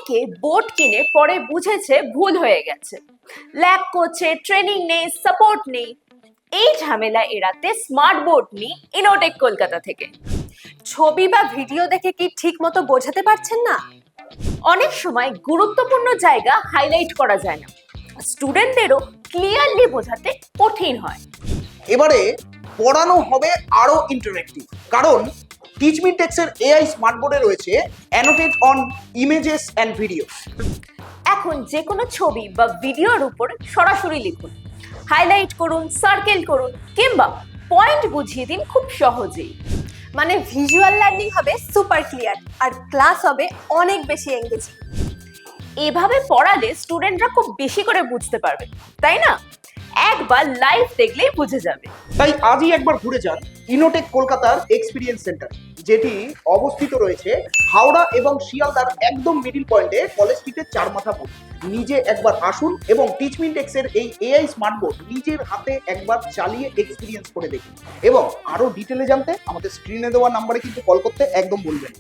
অনেকে বোর্ড কিনে পরে বুঝেছে ভুল হয়ে গেছে, ল্যাগ করছে, ট্রেনিং নেই, সাপোর্ট নেই। এই ঝামেলা এড়াতে স্মার্ট বোর্ড নিই ইনোটেক কলকাতা থেকে। ছবি বা ভিডিও দেখে কি ঠিক মতো বোঝাতে পারছেন না? অনেক সময় গুরুত্বপূর্ণ জায়গা হাইলাইট করা যায় না, স্টুডেন্টদেরও ক্লিয়ারলি বোঝাতে কঠিন হয়। এবারে পড়ানো হবে আরো ইন্টারেক্টিভ, কারণ টিচমি টেক্সের এআই স্মার্ট বোর্ডে রয়েছে annotate on images and video. এখন যে কোনো ছবি বা ভিডিওর উপর সরাসরি লিখুন, হাইলাইট করুন, সার্কেল করুন কিংবা পয়েন্ট বুঝিয়ে দিন খুব সহজেই। মানে ভিজুয়াল লার্নিং হবে সুপার ক্লিয়ার আর ক্লাস হবে অনেক বেশি এঙ্গেজিং। এভাবে পড়ালে স্টুডেন্টরা খুব বেশি করে বুঝতে পারবে, তাই না? একবার লাইভ দেখলেই বুঝে যাবে। তাই আজই একবার ঘুরে যান ইনোটেক কলকাতার এক্সপিরিয়েন্স সেন্টার, যেটি অবস্থিত রয়েছে হাওড়া এবং শিয়ালদার একদম মিডিল পয়েন্টে কলেজ স্ট্রিটের চারমাথা মোড়। নিজে একবার আসুন এবং টিচমি টেক্সের এই এআই স্মার্ট বোর্ড নিজের হাতে একবার চালিয়ে এক্সপিরিয়েন্স করে দেখুন। এবং আরো ডিটেলে জানতে আমাদের স্ক্রিনে দেওয়া নাম্বারে কিন্তু কল করতে একদম বলবেন।